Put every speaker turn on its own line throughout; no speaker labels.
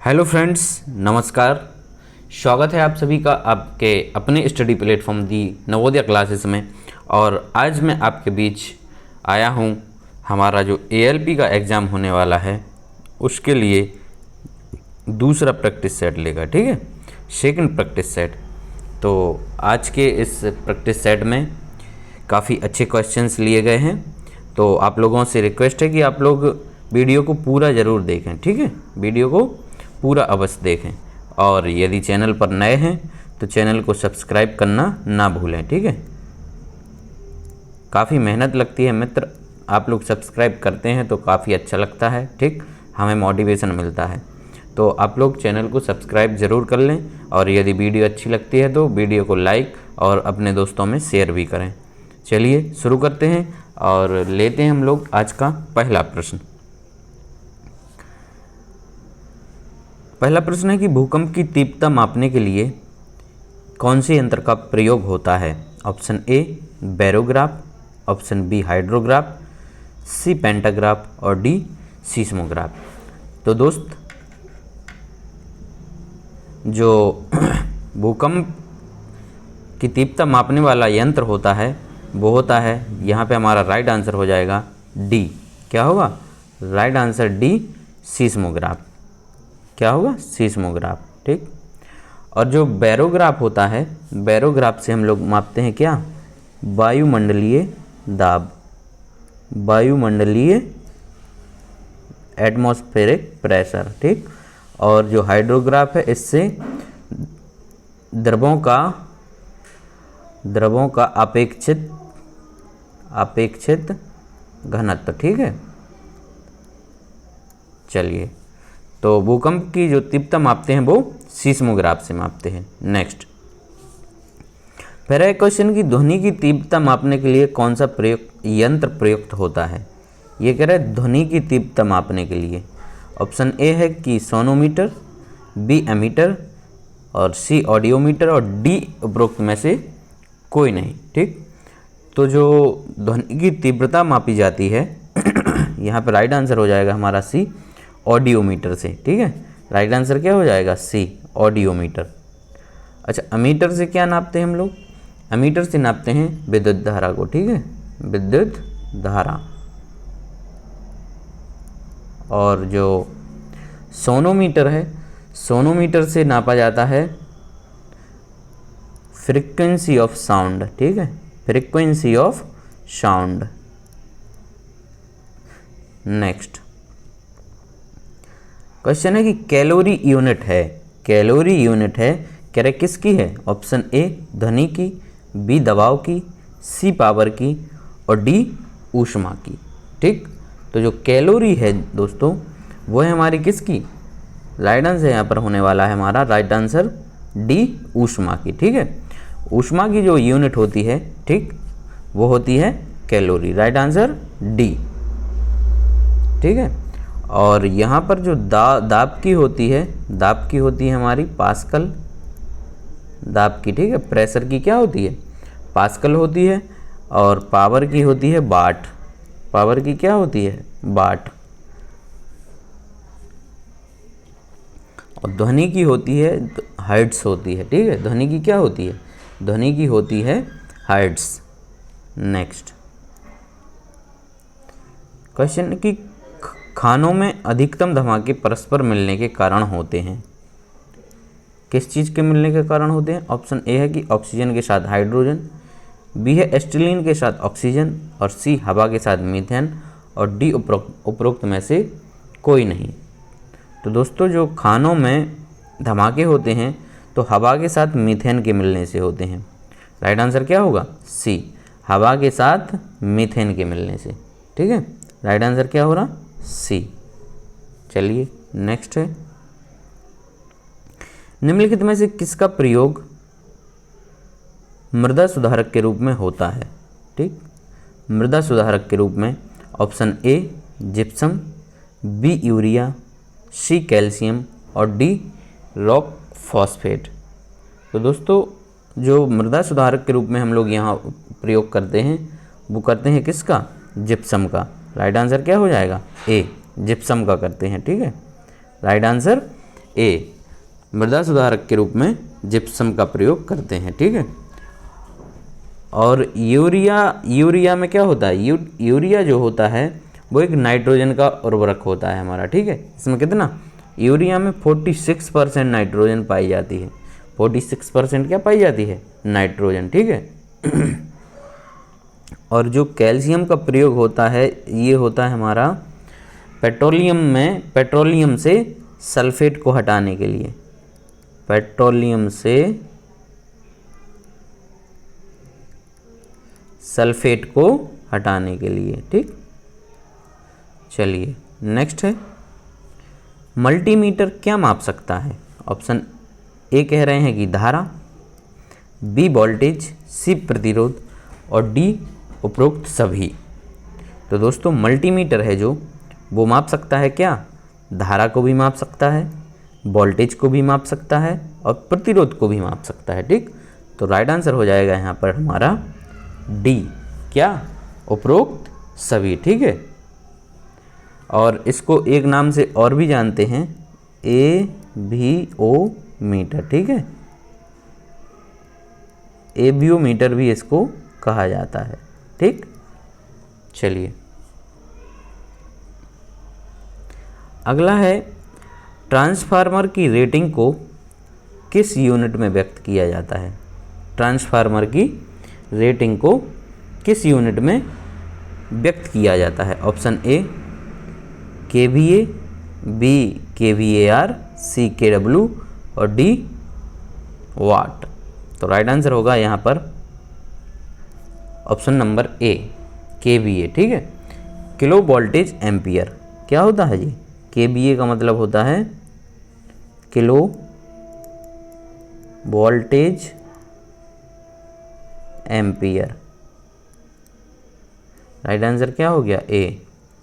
Hello friends, नमस्कार। स्वागत है आप सभी का आपके अपने स्टडी प्लेटफॉर्म दी नवोदय क्लासेस में। और आज मैं आपके बीच आया हूँ हमारा जो ALP का एग्ज़ाम होने वाला है उसके लिए दूसरा प्रैक्टिस सेट लेगा, ठीक है, सेकंड प्रैक्टिस सेट। तो आज के इस प्रैक्टिस सेट में काफ़ी अच्छे क्वेश्चंस लिए गए हैं। तो आप लोगों से रिक्वेस्ट है कि आप लोग वीडियो को पूरा ज़रूर देखें, ठीक है, वीडियो को पूरा अवश्य देखें। और यदि चैनल पर नए हैं तो चैनल को सब्सक्राइब करना ना भूलें, ठीक है। काफ़ी मेहनत लगती है मित्र, आप लोग सब्सक्राइब करते हैं तो काफ़ी अच्छा लगता है, ठीक, हमें मोटिवेशन मिलता है। तो आप लोग चैनल को सब्सक्राइब ज़रूर कर लें और यदि वीडियो अच्छी लगती है तो वीडियो को लाइक और अपने दोस्तों में शेयर भी करें। चलिए शुरू करते हैं और लेते हैं हम लोग आज का पहला प्रश्न। पहला प्रश्न है कि भूकंप की तीव्रता मापने के लिए कौन से यंत्र का प्रयोग होता है। Option A barograph, option B hydrograph, C pentagraph और डी सीस्मोग्राफ। तो दोस्त, जो भूकंप की तीव्रता मापने वाला यंत्र होता है वो होता है, यहाँ पे हमारा राइट आंसर हो जाएगा डी। क्या होगा राइट आंसर? D seismograph. क्या होगा? सीस्मोग्राफ, ठीक। और जो बैरोग्राफ होता है, बैरोग्राफ से हम लोग मापते हैं क्या? वायुमंडलीय दाब, वायुमंडलीय एटमॉस्फेरिक प्रेशर, ठीक। और जो हाइड्रोग्राफ है इससे द्रवों का अपेक्षित घनत्व, ठीक है। चलिए, तो भूकंप की जो तीव्रता मापते हैं वो सीस्मोग्राफ से मापते हैं। नेक्स्ट, फिर है क्वेश्चन की ध्वनि की तीव्रता मापने के लिए कौन सा यंत्र प्रयुक्त होता है। ये कह रहा है ध्वनि की तीव्रता मापने के लिए। ऑप्शन ए है कि सोनोमीटर, बी एमीटर और सी ऑडियोमीटर और डी उपरोक्त में से कोई नहीं, ठीक। तो जो ध्वनि की तीव्रता मापी जाती है यहाँ पर राइट आंसर हो जाएगा हमारा सी ऑडियोमीटर से, ठीक है। राइट आंसर क्या हो जाएगा? सी ऑडियोमीटर। अच्छा, अमीटर से क्या नापते हैं हम लोग? अमीटर से नापते हैं विद्युत धारा को, ठीक है, विद्युत धारा। और जो सोनोमीटर है, सोनोमीटर से नापा जाता है फ्रीक्वेंसी ऑफ साउंड, ठीक है, frequency of sound. Next question है कि कैलोरी यूनिट है, कैलोरी यूनिट है, कह रहे किसकी है? ऑप्शन ए ध्वनि की, बी दबाव की, सी पावर की और डी ऊष्मा की, ठीक। तो जो कैलोरी है दोस्तों वो है हमारी किसकी? राइट आंसर यहाँ पर होने वाला है हमारा राइट आंसर डी ऊष्मा की, ठीक है। ऊष्मा की जो यूनिट होती है, ठीक, वो होती है कैलोरी। राइट आंसर डी, ठीक है। और यहाँ पर जो दाब की होती है, दाब की होती है हमारी पास्कल, दाब की, ठीक है। प्रेशर की क्या होती है? पास्कल होती है। और पावर की होती है वाट, पावर की क्या होती है? वाट। और ध्वनि की होती है हर्ट्ज होती है, ठीक है। ध्वनि की क्या होती है? ध्वनि की होती है हर्ट्ज। नेक्स्ट क्वेश्चन की खानों में अधिकतम धमाके परस्पर मिलने के कारण होते हैं। किस चीज़ के मिलने के कारण होते हैं? ऑप्शन ए है कि ऑक्सीजन के साथ हाइड्रोजन, बी है एस्टिलीन के साथ ऑक्सीजन और सी हवा के साथ मीथेन और डी उपरोक्त में से कोई नहीं। तो दोस्तों, जो खानों में धमाके होते हैं तो हवा के साथ मीथेन के मिलने से होते हैं। राइट आंसर क्या होगा? सी, हवा के साथ मीथेन के मिलने से, ठीक है। राइट आंसर क्या हो रहा? सी। चलिए नेक्स्ट है, निम्नलिखित में से किसका प्रयोग मृदा सुधारक के रूप में होता है, ठीक। मृदा सुधारक के रूप में option A gypsum, B urea, C calcium और डी रॉक फॉस्फेट। तो दोस्तों, जो मृदा सुधारक के रूप में हम लोग यहाँ प्रयोग करते हैं वो करते हैं किसका? जिप्सम का। राइट आंसर क्या हो जाएगा? ए, जिप्सम का करते हैं, ठीक है। राइट आंसर ए, मृदा सुधारक के रूप में जिप्सम का प्रयोग करते हैं। ठीक है। और यूरिया में क्या होता है, यूरिया जो होता है वो एक नाइट्रोजन का उर्वरक होता है हमारा। ठीक है। इसमें कितना, यूरिया में 46% नाइट्रोजन पाई जाती है। 46% क्या पाई जाती है, नाइट्रोजन। ठीक है। और जो कैल्शियम का प्रयोग होता है ये होता है हमारा पेट्रोलियम से सल्फेट को हटाने के लिए, पेट्रोलियम से सल्फेट को हटाने के लिए। ठीक। चलिए नेक्स्ट है, मल्टीमीटर क्या माप सकता है। ऑप्शन ए कह रहे हैं कि धारा, बी वोल्टेज, सी प्रतिरोध और डी उपरोक्त सभी। तो दोस्तों मल्टीमीटर है जो वो माप सकता है क्या, धारा को भी माप सकता है, वोल्टेज को भी माप सकता है और प्रतिरोध को भी माप सकता है। ठीक। तो राइट आंसर हो जाएगा यहाँ पर हमारा डी, क्या, उपरोक्त सभी। ठीक है। और इसको एक नाम से और भी जानते हैं, AVO मीटर। ठीक है। AVO मीटर भी इसको कहा जाता है। ठीक। चलिए अगला है, ट्रांसफार्मर की रेटिंग को किस यूनिट में व्यक्त किया जाता है। ट्रांसफार्मर की रेटिंग को किस यूनिट में व्यक्त किया जाता है। Option A KVA, B KVAR, C KW और डी वाट। तो राइट आंसर होगा यहाँ पर ऑप्शन नंबर ए KVA। ठीक है। किलो वोल्टेज एम्पियर क्या होता है जी, KVA का मतलब होता है kilo voltage ampere. Right answer क्या हो गया, ए।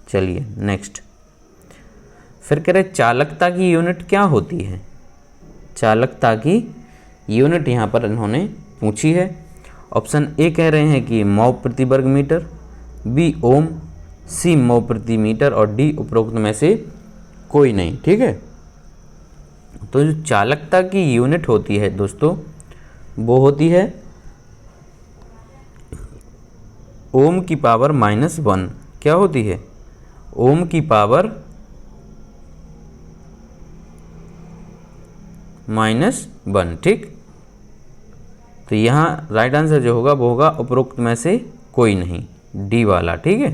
चलिए नेक्स्ट, फिर कह रहे चालकता की यूनिट क्या होती है। चालकता की यूनिट यहाँ पर इन्होंने पूछी है। ऑप्शन ए कह रहे हैं कि मॉ प्रति वर्ग मीटर, बी ओम, सी मॉ प्रति मीटर और डी उपरोक्त में से कोई नहीं। ठीक है। तो जो चालकता की यूनिट होती है दोस्तों वो होती है ओम की पावर -1। क्या होती है, ओम की पावर -1। ठीक। तो यहाँ राइट आंसर जो होगा वो होगा उपरोक्त में से कोई नहीं, डी वाला। ठीक है।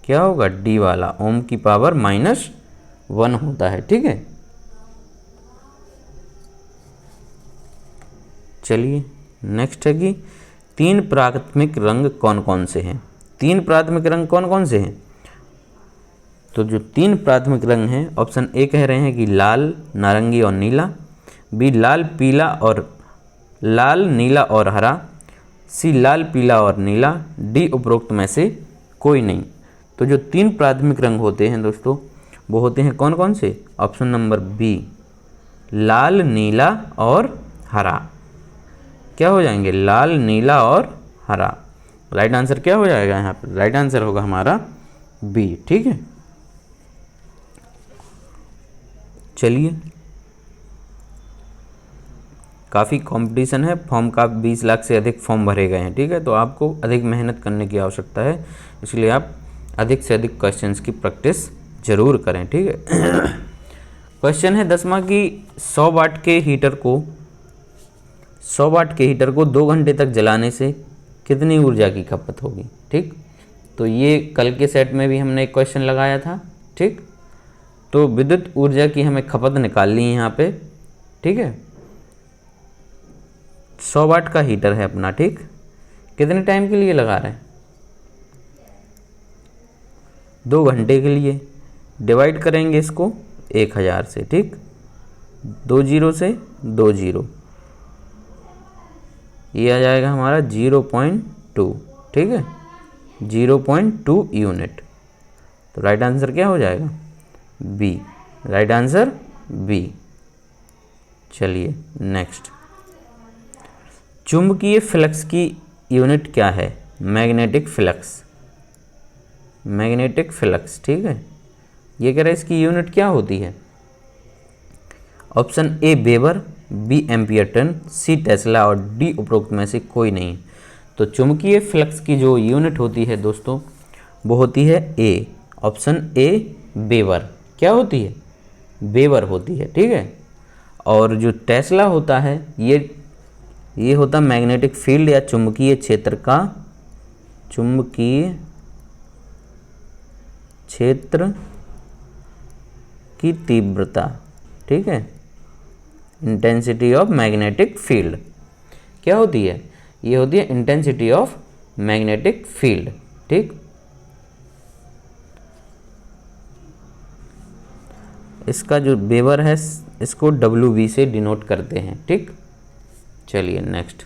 क्या होगा, डी वाला, ओम की पावर -1 होता है। ठीक है। चलिए नेक्स्ट है कि 3 प्राथमिक रंग कौन कौन से हैं। 3 प्राथमिक रंग कौन कौन से हैं। तो जो 3 प्राथमिक रंग हैं, ऑप्शन ए कह रहे हैं कि लाल, नारंगी और नीला, बी लाल नीला और हरा, सी लाल पीला और नीला, डी उपरोक्त में से कोई नहीं। तो जो 3 प्राथमिक रंग होते हैं दोस्तों वो होते हैं कौन कौन से। ऑप्शन नंबर बी लाल, नीला और हरा। क्या हो जाएंगे, लाल, नीला और हरा। राइट आंसर क्या हो जाएगा यहाँ पर, राइट आंसर होगा हमारा बी। ठीक है। चलिए काफ़ी कंपटीशन है, फॉर्म का 20 लाख से अधिक फॉर्म भरे गए हैं। ठीक है। तो आपको अधिक मेहनत करने की आवश्यकता है, इसलिए आप अधिक से अधिक क्वेश्चंस की प्रैक्टिस जरूर करें। ठीक है। क्वेश्चन है 10वां की 100 वाट के हीटर को 2 घंटे तक जलाने से कितनी ऊर्जा की खपत होगी। ठीक। तो ये कल के सेट में भी हमने एक क्वेश्चन लगाया था। ठीक। तो विद्युत ऊर्जा की हमें खपत निकालनी है यहाँ पे। ठीक है। 100 वाट का हीटर है अपना। ठीक। कितने टाइम के लिए लगा रहे हैं, 2 घंटे के लिए। डिवाइड करेंगे इसको 1000 से। ठीक। 2 जीरो से 2 जीरो, ये आ जाएगा हमारा 0.2। ठीक है, 0.2 यूनिट। तो राइट आंसर क्या हो जाएगा, बी। Right answer B. चलिए नेक्स्ट, चुंबकीय फ्लक्स की यूनिट क्या है। Magnetic flux, magnetic flux. ठीक है। ये कह रहे हैं इसकी यूनिट क्या होती है। Option A weber, B ampere turn, C tesla और डी उपरोक्त में से कोई नहीं। तो चुंबकीय फ्लक्स की जो यूनिट होती है दोस्तों वो होती है ए, ऑप्शन ए वेबर। क्या होती है? वेबर होती है, ठीक है। और जो टेस्ला होता है ये होता मैग्नेटिक फील्ड या चुंबकीय क्षेत्र का, चुंबकीय क्षेत्र की तीव्रता, ठीक है, इंटेंसिटी ऑफ मैग्नेटिक फील्ड। क्या होती है? ये होती है इंटेंसिटी ऑफ मैग्नेटिक फील्ड, ठीक। इसका जो वेबर है इसको WV से डिनोट करते हैं, ठीक। चलिए नेक्स्ट।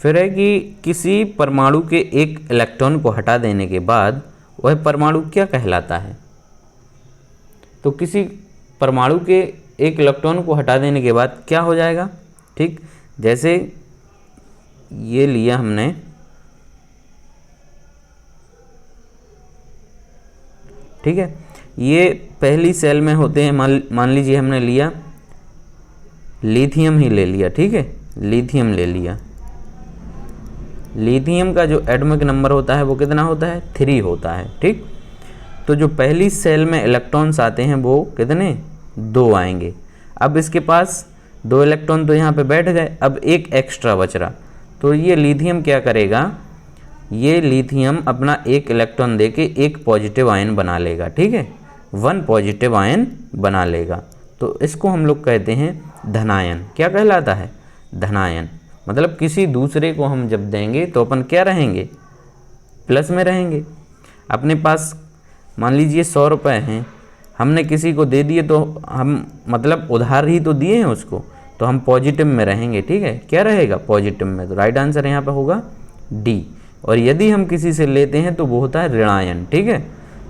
फिर है कि किसी परमाणु के एक इलेक्ट्रॉन को हटा देने के बाद वह परमाणु क्या कहलाता है? तो किसी परमाणु के एक इलेक्ट्रॉन को हटा देने के बाद क्या हो जाएगा, ठीक। जैसे ये लिया हमने, ठीक है, ये पहली सेल में होते हैं। मान लीजिए हमने लिया लिथियम ही ले लिया, ठीक है, लिथियम ले लिया। लिथियम का जो एटॉमिक नंबर होता है वो कितना होता है? 3 होता है, ठीक। तो जो पहली सेल में इलेक्ट्रॉन्स आते हैं वो कितने? 2 आएंगे। अब इसके पास 2 इलेक्ट्रॉन तो यहाँ पे बैठ गए, अब एक एक्स्ट्रा बच रहा। तो ये लिथियम क्या करेगा? ये लिथियम अपना एक इलेक्ट्रॉन देके एक पॉजिटिव आयन बना लेगा, ठीक है, 1 पॉजिटिव आयन बना लेगा। तो इसको हम लोग कहते हैं धनायन। क्या कहलाता है? धनायन। मतलब किसी दूसरे को हम जब देंगे तो अपन क्या रहेंगे? प्लस में रहेंगे। अपने पास मान लीजिए 100 रुपये हैं, हमने किसी को दे दिए तो हम मतलब उधार ही तो दिए हैं उसको, तो हम पॉजिटिव में रहेंगे, ठीक है। क्या रहेगा? पॉजिटिव में। तो राइट आंसर यहाँ पे होगा डी। और यदि हम किसी से लेते हैं तो वो होता है ऋणायन, ठीक है।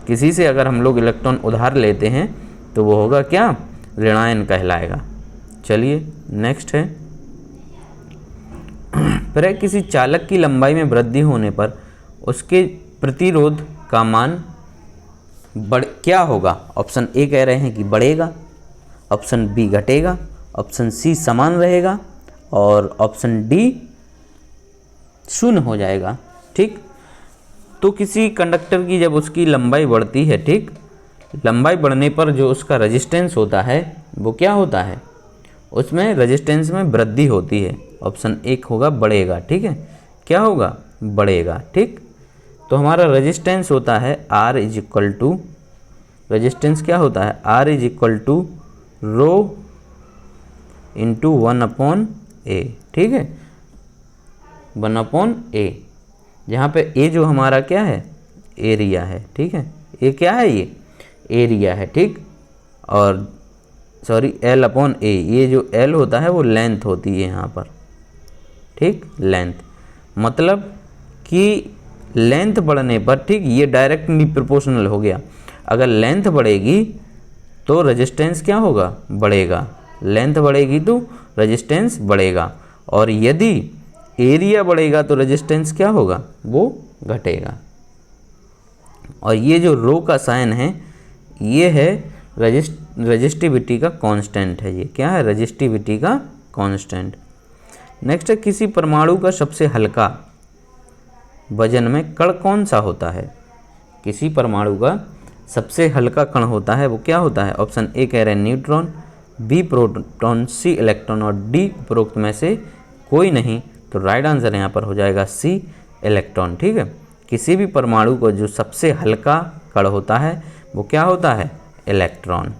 किसी से अगर हम लोग इलेक्ट्रॉन उधार लेते हैं तो वो होगा क्या? ऋणायन कहलाएगा। चलिए नेक्स्ट है। फिर किसी चालक की लंबाई में वृद्धि होने पर उसके प्रतिरोध का मान क्या होगा? ऑप्शन ए कह रहे हैं कि बढ़ेगा, ऑप्शन बी घटेगा, ऑप्शन सी समान रहेगा और ऑप्शन डी शून्य हो जाएगा, ठीक। तो किसी कंडक्टर की जब उसकी लंबाई बढ़ती है, ठीक, लंबाई बढ़ने पर जो उसका रेजिस्टेंस होता है वो क्या होता है? उसमें रेजिस्टेंस में वृद्धि होती है। ऑप्शन एक होगा बढ़ेगा, ठीक है। क्या होगा? बढ़ेगा, ठीक। तो हमारा रेजिस्टेंस होता है R is equal to, resistance क्या होता है? R is equal to rho into 1/A, ठीक है, 1/A। जहाँ पे A जो हमारा क्या है? एरिया है, ठीक है। ये क्या है? ये एरिया है, ठीक। और सॉरी L/A, ये जो L होता है वो लेंथ होती है यहाँ पर, ठीक, लेंथ। मतलब कि लेंथ बढ़ने पर, ठीक, ये डायरेक्टली प्रोपोर्शनल हो गया। अगर लेंथ बढ़ेगी तो रेजिस्टेंस क्या होगा? बढ़ेगा। लेंथ बढ़ेगी तो रेजिस्टेंस बढ़ेगा। और यदि एरिया बढ़ेगा तो रेजिस्टेंस क्या होगा? वो घटेगा। और ये जो रो का साइन है ये है रेजिस्टिविटी का कांस्टेंट है। ये क्या है? रेजिस्टिविटी का कांस्टेंट। नेक्स्ट है, किसी परमाणु का सबसे हल्का वजन में कण कौन सा होता है? किसी परमाणु का सबसे हल्का कण होता है वो क्या होता है? ऑप्शन ए कह रहे हैं न्यूट्रॉन, बी प्रोटॉन, सी इलेक्ट्रॉन और डी उपरोक्त में से कोई नहीं। तो राइट आंसर यहाँ पर हो जाएगा सी इलेक्ट्रॉन, ठीक है। किसी भी परमाणु को जो सबसे हल्का कण होता है वो क्या होता है? इलेक्ट्रॉन।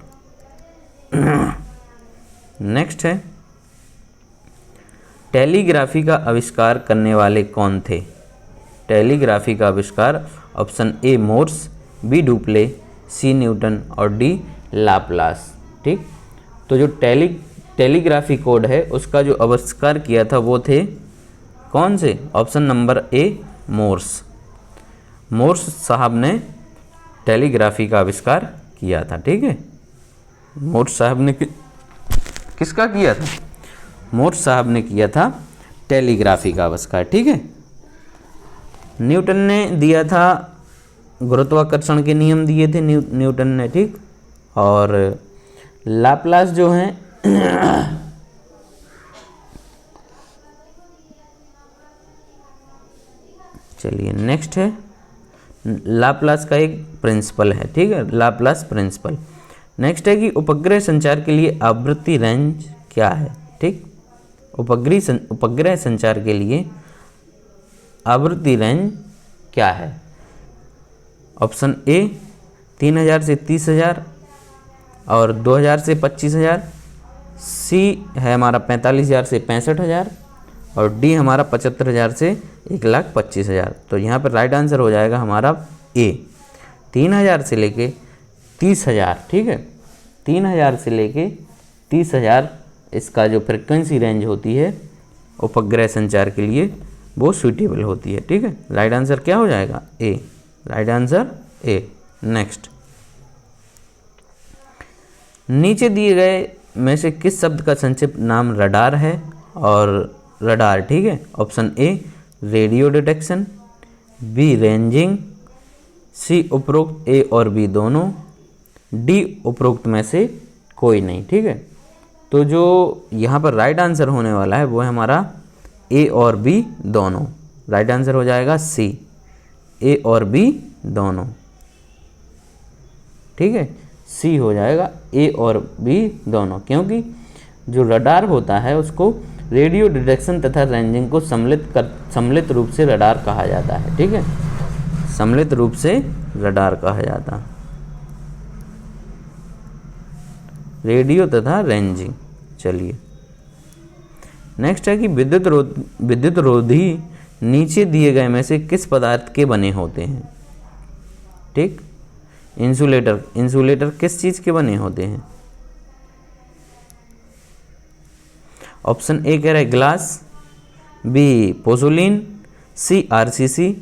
नेक्स्ट है, टेलीग्राफी का आविष्कार करने वाले कौन थे? टेलीग्राफी का आविष्कार option A Morse, B Dupleix, C Newton और डी लाप्लास, ठीक। तो जो टेलीग्राफी कोड है उसका जो आविष्कार किया था वो थे कौन से? Option number A Morse. Morse साहब ने टेलीग्राफी का आविष्कार किया था, ठीक है। मोर्स साहब ने किसका किया था? मोर्स साहब ने किया था टेलीग्राफी का आविष्कार, ठीक है। न्यूटन ने दिया था गुरुत्वाकर्षण के नियम दिए थे न्यूटन ने, ठीक। और लाप्लास जो है चलिए नेक्स्ट है, लाप्लास का एक प्रिंसिपल है, ठीक है, लाप्लास प्रिंसिपल। नेक्स्ट है कि उपग्रह संचार के लिए आवृत्ति रेंज क्या है, ठीक। उपग्रह संचार के लिए आवृत्ति रेंज क्या है? ऑप्शन ए 3000 से 30000 और 2000 से 25000, सी है हमारा 45000 से 65000 और डी हमारा 75000 से 1,25,000। तो यहाँ पर राइट आंसर हो जाएगा हमारा ए 3000 से लेके 30,000, ठीक है, 3000 से लेके 30,000 इसका जो फ्रिक्वेंसी रेंज होती है उपग्रह संचार के लिए वो सूटेबल होती है, ठीक है। राइट आंसर क्या हो जाएगा? ए, राइट आंसर ए। नेक्स्ट, नीचे दिए गए में से किस शब्द का संक्षिप्त नाम रडार है? और रडार, ठीक है, option A radio detection, B ranging, C उपरोक्त ए और बी दोनों, डी उपरोक्त में से कोई नहीं, ठीक है। तो जो यहाँ पर राइट आंसर होने वाला है वो है हमारा ए और बी दोनों। राइट आंसर हो जाएगा सी, ए और बी दोनों, ठीक है, सी हो जाएगा ए और बी दोनों, क्योंकि जो रडार होता है उसको रेडियो डिटेक्शन तथा रेंजिंग को सम्मिलित रूप से रडार कहा जाता है, ठीक है, सम्मिलित रूप से रडार कहा जाता है, रेडियो तथा रेंजिंग। चलिए नेक्स्ट है कि विद्युत रोधी नीचे दिए गए में से किस पदार्थ के बने होते हैं, ठीक। इंसुलेटर किस चीज़ के बने होते हैं? ऑप्शन ए कह रहा है ग्लास, बी पोर्सिलेन, सी आरसीसी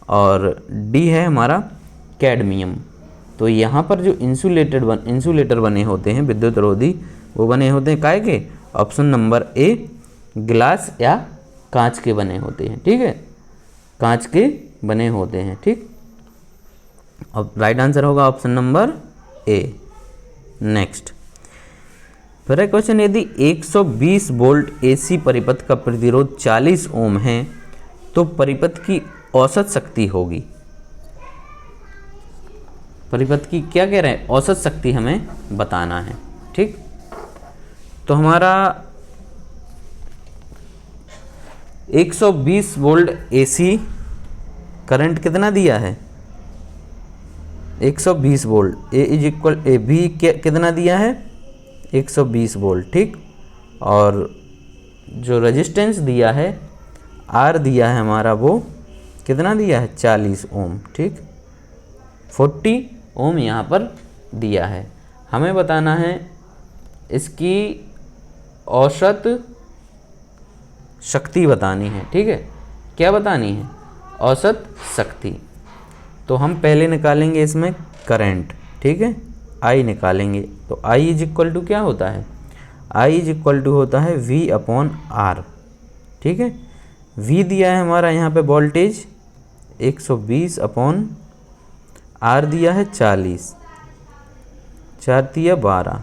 और डी है हमारा कैडमियम। तो यहाँ पर जो इंसुलेटर बने होते हैं विद्युत रोधी, वो बने होते हैं काय के? ऑप्शन नंबर ए ग्लास या कांच के बने होते हैं, ठीक है, कांच के बने होते हैं, ठीक। अब राइट आंसर होगा ऑप्शन नंबर ए। नेक्स्ट, फिर है क्वेश्चन, यदि 120 वोल्ट एसी परिपथ का प्रतिरोध 40 ओम है तो परिपथ की औसत शक्ति होगी। परिपथ की क्या कह रहे हैं? औसत शक्ति हमें बताना है, ठीक। तो हमारा 120 वोल्ट एसी करंट कितना दिया है? 120 volt, A is equal A B कितना दिया है? 120 वोल्ट, ठीक। और जो रेजिस्टेंस दिया है आर दिया है हमारा, वो कितना दिया है? 40 ओम, ठीक, 40 ओम यहाँ पर दिया है। हमें बताना है इसकी औसत शक्ति बतानी है, ठीक है। क्या बतानी है? औसत शक्ति। तो हम पहले निकालेंगे इसमें करंट, ठीक है, आई निकालेंगे। तो आई इज इक्वल टू क्या होता है? आई इज इक्वल टू होता है वी अपॉन आर, ठीक है। वी दिया है हमारा यहाँ पे वोल्टेज 120 अपॉन आर दिया है 40, 4 दिया 12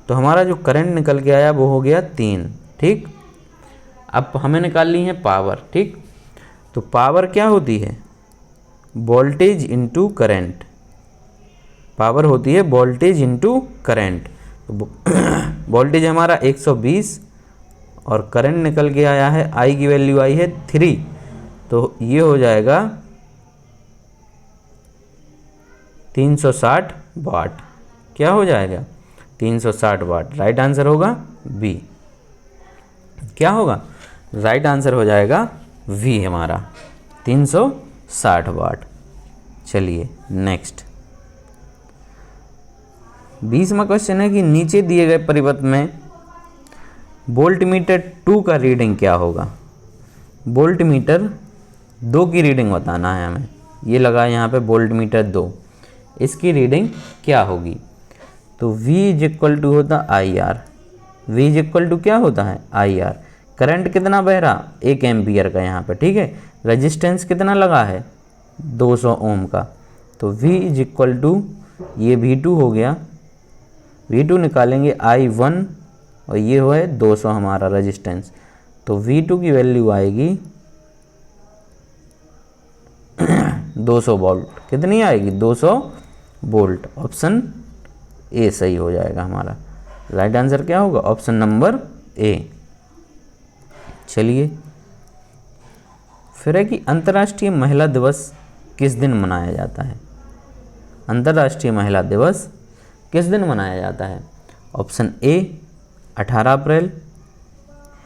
तो हमारा जो करंट निकल के आया वो हो गया 3, ठीक। अब हमें निकालनी है पावर, ठीक। तो पावर क्या होती है? Voltage into current. पावर होती है वोल्टेज इंटू करंट। तो वोल्टेज हमारा 120 और करंट निकल के आया है, आई की वैल्यू आई है 3, तो ये हो जाएगा 360 वाट। क्या हो जाएगा? 360 वाट। राइट आंसर होगा बी। क्या होगा? राइट आंसर हो जाएगा वी हमारा 360 वाट। चलिए नेक्स्ट 20वां क्वेश्चन है कि नीचे दिए गए परिपथ में वोल्टमीटर 2 का रीडिंग क्या होगा? वोल्टमीटर 2 की रीडिंग बताना है हमें। ये लगा यहाँ पे वोल्टमीटर 2, इसकी रीडिंग क्या होगी? तो V इज इक्वल टू होता I R. V is equal to क्या होता है? I R. करंट कितना बह रहा? 1 एम्पियर का यहाँ पे, ठीक है। रेजिस्टेंस कितना लगा है? 200 ओम का। तो V इज इक्वल टू ये V2 हो गया, V2 निकालेंगे I1 और ये हुआ है 200 हमारा रेजिस्टेंस, तो V2 की वैल्यू आएगी 200 वोल्ट। कितनी आएगी? 200 वोल्ट। ऑप्शन ए सही हो जाएगा हमारा। राइट आंसर क्या होगा? ऑप्शन नंबर ए। चलिए फिर है कि अंतर्राष्ट्रीय महिला दिवस किस दिन मनाया जाता है? अंतर्राष्ट्रीय महिला दिवस किस दिन मनाया जाता है? ऑप्शन ए 18 अप्रैल,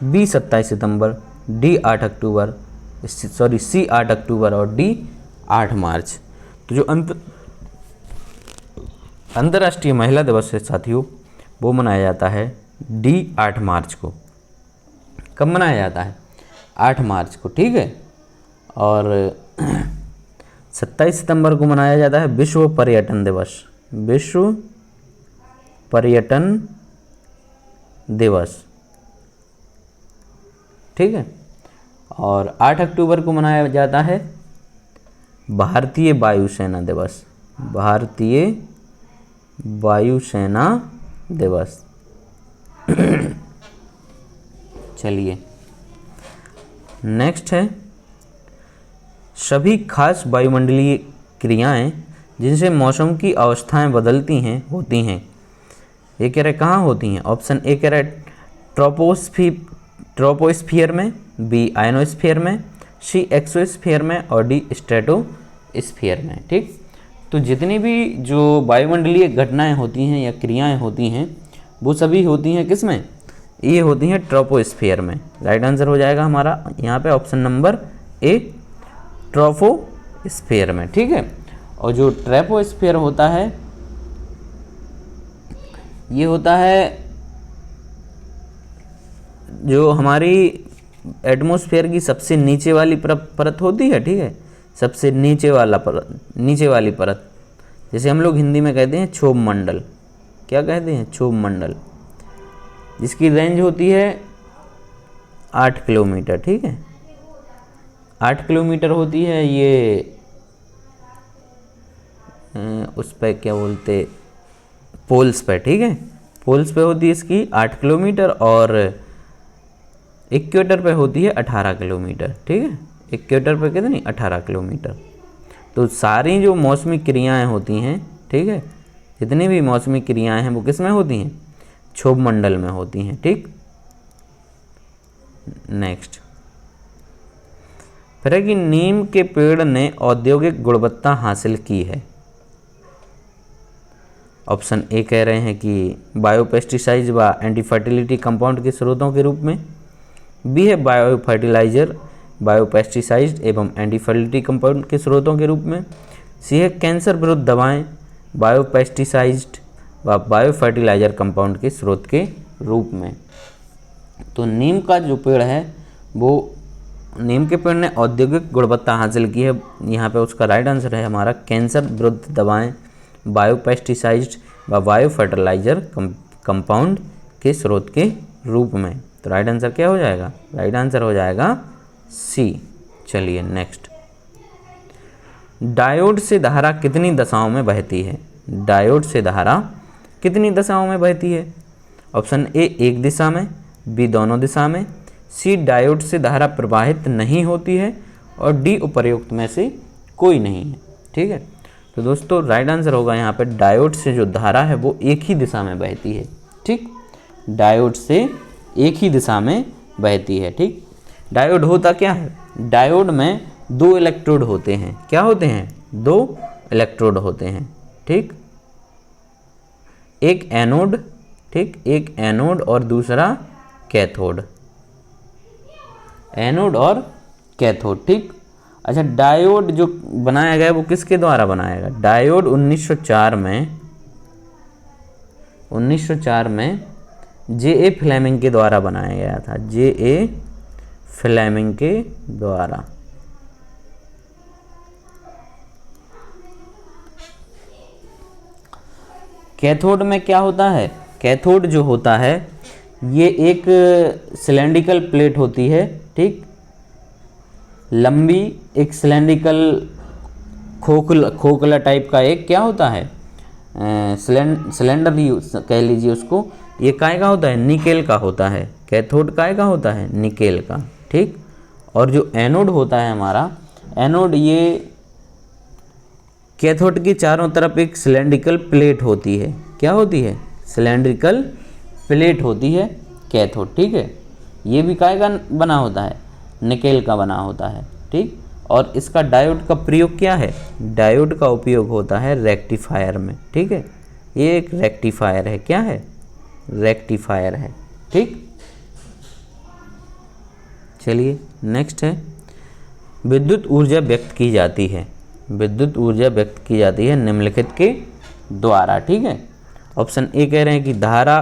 बी 27 सितंबर, डी 8 अक्टूबर, सी 8 अक्टूबर और डी 8 मार्च। तो जो अंतर्राष्ट्रीय महिला दिवस है साथियों, वो मनाया जाता है डी 8 मार्च को। कब मनाया जाता है? 8 मार्च को, ठीक है। और 27 सितंबर को मनाया जाता है विश्व पर्यटन दिवस। विश्व पर्यटन दिवस, ठीक है। और 8 अक्टूबर को मनाया जाता है भारतीय वायुसेना दिवस। भारतीय वायुसेना दिवस। चलिए नेक्स्ट है, सभी खास वायुमंडलीय क्रियाएं जिनसे मौसम की अवस्थाएं बदलती हैं होती हैं। ये कह रहे कहाँ होती हैं? ऑप्शन ए कह रहे ट्रोपोस्फियर में, बी आयनोस्फीयर में, सी एक्सोस्फीयर में और डी स्ट्रेटोस्फीयर में, ठीक। तो जितनी भी जो वायुमंडलीय घटनाएं होती हैं या क्रियाएं होती हैं वो सभी होती हैं किस में? ये होती हैं ट्रोपोस्फियर में। राइट आंसर हो जाएगा हमारा यहाँ पे ऑप्शन नंबर ए ट्रोपोस्फियर में, ठीक है। और जो ट्रोपोस्फियर होता है ये होता है जो हमारी एटमॉस्फेयर की सबसे नीचे वाली परत होती है, ठीक है। सबसे नीचे वाली परत, जैसे हम लोग हिंदी में कहते हैं क्षोभ मंडल। क्या कहते हैं? क्षोभ मंडल, जिसकी रेंज होती है 8 किलोमीटर, ठीक है। 8 किलोमीटर होती है ये। उस पर क्या बोलते, पोल्स पे, ठीक है। पोल्स पे होती है इसकी 8 किलोमीटर और इक्वेटर पे होती है 18 किलोमीटर, ठीक है। इक्वेटर पे कितनी? 18 किलोमीटर। तो सारी जो मौसमी क्रियाएं होती हैं, ठीक है, जितनी भी मौसमी क्रियाएं हैं वो किस में होती हैं? क्षोभ मंडल में होती हैं, ठीक। नेक्स्ट फिर है कि नीम के पेड़ ने औद्योगिक गुणवत्ता हासिल की है। ऑप्शन ए कह रहे हैं कि बायोपेस्टिसाइड व एंटी फर्टिलिटी कंपाउंड के स्रोतों के रूप में, बी है बायो फर्टिलाइजर, बायोपेस्टिसाइड एवं एंटी फर्टिलिटी कंपाउंड के स्रोतों के रूप में, सी है कैंसर विरुद्ध दवाएं, बायोपेस्टिसाइड व बायो फर्टिलाइजर कंपाउंड के स्रोत के रूप में। तो नीम का जो पेड़ है वो, नीम के पेड़ ने औद्योगिक गुणवत्ता हासिल की है। यहाँ पे उसका राइट आंसर है हमारा कैंसर विरुद्ध दवाएं, बायोपेस्टिसाइड व बायो फर्टिलाइजर कंपाउंड के स्रोत के रूप में। तो राइट आंसर क्या हो जाएगा? राइट आंसर हो जाएगा सी। चलिए नेक्स्ट, डायोड से धारा कितनी दशाओं में बहती है? डायोड से धारा कितनी दशाओं में बहती है? ऑप्शन ए एक दिशा में, बी दोनों दिशा में, सी डायोड से धारा प्रवाहित नहीं होती है और डी उपर्युक्त में से कोई नहीं है, ठीक है। तो दोस्तों राइट आंसर होगा यहाँ पे डायोड से जो धारा है वो एक ही दिशा में बहती है, ठीक। डायोड से एक ही दिशा में बहती है, ठीक। डायोड होता क्या है? डायोड में 2 इलेक्ट्रोड होते हैं। क्या होते हैं? 2 इलेक्ट्रोड होते हैं, ठीक। एक एनोड, ठीक, एक एनोड और दूसरा कैथोड। एनोड और कैथोड, ठीक। अच्छा, डायोड जो बनाया गया वो किसके द्वारा बनाया गया? डायोड 1904 में जे.ए. फ्लेमिंग के द्वारा बनाया गया था। जे.ए. फ्लेमिंग के द्वारा। कैथोड में क्या होता है? कैथोड जो होता है ये एक सिलेंड्रिकल प्लेट होती है, ठीक, लंबी, एक सिलेंड्रिकल खोखला टाइप का एक क्या होता है, सिलेंडर कह लीजिए उसको, ये काय का होता है, निकेल का होता है। कैथोड काय का होता है, निकेल का, ठीक। और जो एनोड होता है हमारा, एनोड ये कैथोड के चारों तरफ एक सिलेंड्रिकल प्लेट होती है। क्या होती है, सिलेंड्रिकल प्लेट होती है कैथोड, ठीक है। ये भी काय का बना होता है, निकेल का बना होता है, ठीक। और इसका डायोड का प्रयोग क्या है, डायोड का उपयोग होता है रेक्टिफायर में, ठीक है। ये एक रेक्टिफायर है, क्या है, रेक्टिफायर है, ठीक। चलिए नेक्स्ट है, विद्युत ऊर्जा व्यक्त की जाती है, विद्युत ऊर्जा व्यक्त की जाती है निम्नलिखित के द्वारा, ठीक है। ऑप्शन ए कह रहे हैं कि धारा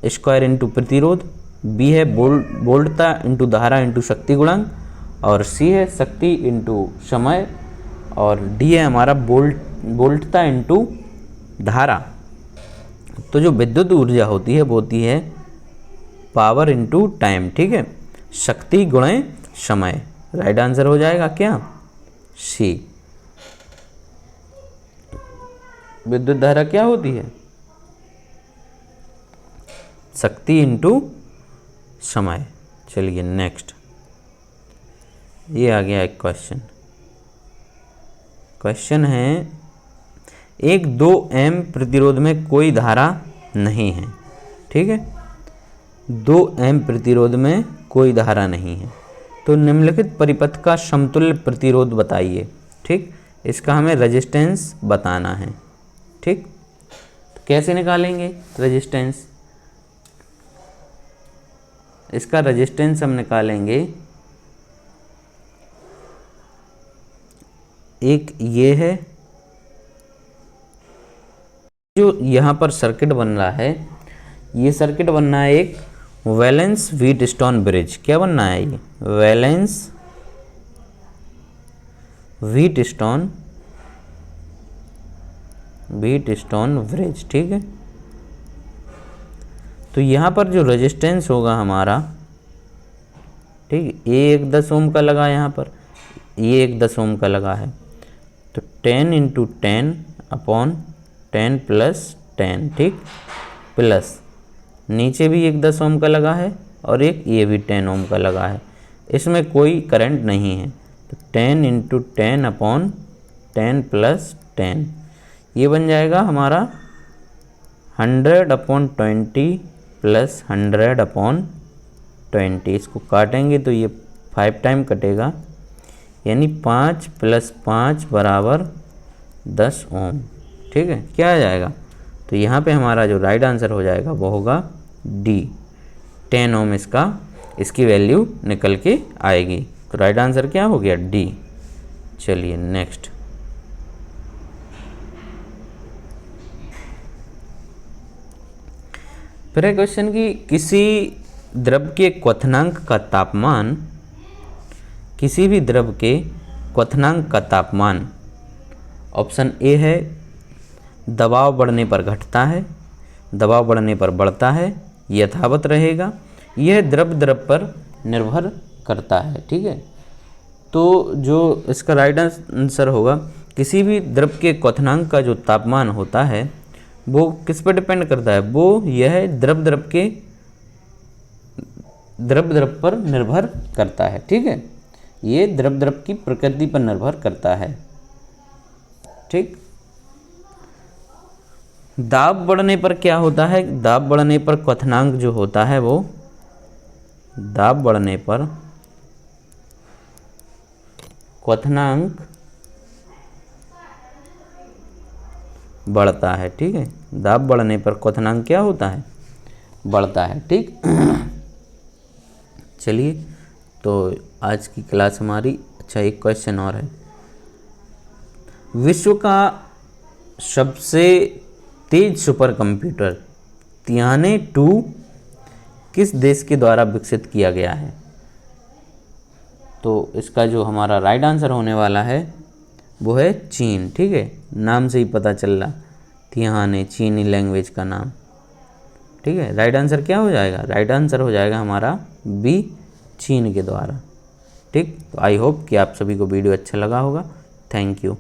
स्क्वायर इंटू प्रतिरोध, बी है वोल्टता इंटू धारा इंटू शक्ति गुणांक, और सी है शक्ति इंटू समय, और डी है हमारा वोल्टता इंटू धारा। तो जो विद्युत ऊर्जा होती है वो होती है पावर इंटू टाइम, ठीक है, शक्ति गुणे समय। राइट आंसर हो जाएगा क्या, सी। विद्युत धारा क्या होती है, शक्ति इंटू समय। चलिए नेक्स्ट, ये आ गया एक क्वेश्चन। क्वेश्चन है, एक 2 एम प्रतिरोध में कोई धारा नहीं है, ठीक है। 2 एम प्रतिरोध में कोई धारा नहीं है, तो निम्नलिखित परिपथ का समतुल्य प्रतिरोध बताइए, ठीक। इसका हमें रेजिस्टेंस बताना है, ठीक। तो कैसे निकालेंगे रेजिस्टेंस, इसका रेजिस्टेंस हम निकालेंगे, एक ये है, जो यहाँ पर सर्किट बन रहा है, ये सर्किट बनना है एक वैलेंस व्हीटस्टोन ब्रिज। क्या बनना है, ये वैलेंस व्हीटस्टोन ब्रिज, ठीक है। तो यहाँ पर जो रेजिस्टेंस होगा हमारा, ठीक, ये 1 ओम का लगा, यहाँ पर ये 1 ओम का लगा है, तो 10 इंटू 10 अपॉन 10 प्लस 10, ठीक, प्लस नीचे भी 1 ओम का लगा है और एक ये भी 10 ओम का लगा है, इसमें कोई करंट नहीं है, तो 10 इंटू 10 अपॉन 10 प्लस 10, ये बन जाएगा हमारा 100 अपॉन 20 प्लस 100 अपॉन 20। इसको काटेंगे तो ये 5 टाइम कटेगा, यानी 5 प्लस 5 बराबर 10 ओम, ठीक है। क्या आ जाएगा, तो यहाँ पे हमारा जो राइट आंसर हो जाएगा वो होगा डी, 10 ओम इसकी वैल्यू निकल के आएगी। तो राइट आंसर क्या हो गया, डी। चलिए नेक्स्ट, फिर है क्वेश्चन की, किसी द्रव के क्वथनांक का तापमान, किसी भी द्रव के क्वथनांक का तापमान, ऑप्शन ए है दबाव बढ़ने पर घटता है, दबाव बढ़ने पर बढ़ता है, यथावत रहेगा, यह द्रव पर निर्भर करता है, ठीक है। तो जो इसका राइट आंसर होगा, किसी भी द्रव के क्वथनांक का जो तापमान होता है वो किस पर डिपेंड करता है, वो यह द्रव पर निर्भर करता है, ठीक है। ये द्रव की प्रकृति पर निर्भर करता है, ठीक। दाब बढ़ने पर क्या होता है, दाब बढ़ने पर क्वथनांक जो होता है वो, दाब बढ़ने पर क्वथनांक बढ़ता है, ठीक है। दाब बढ़ने पर क्वथनांक क्या होता है, बढ़ता है, ठीक। चलिए, तो आज की क्लास हमारी, अच्छा एक क्वेश्चन और है, विश्व का सबसे तेज सुपर कंप्यूटर तियाने 2 किस देश के द्वारा विकसित किया गया है। तो इसका जो हमारा राइट आंसर होने वाला है वो है चीन, ठीक है। नाम से ही पता चल रहा, तियाने चीनी लैंग्वेज का नाम, ठीक है। राइट आंसर क्या हो जाएगा, राइट आंसर हो जाएगा हमारा बी, चीन के द्वारा, ठीक। तो आई होप कि आप सभी को वीडियो अच्छा लगा होगा। Thank you.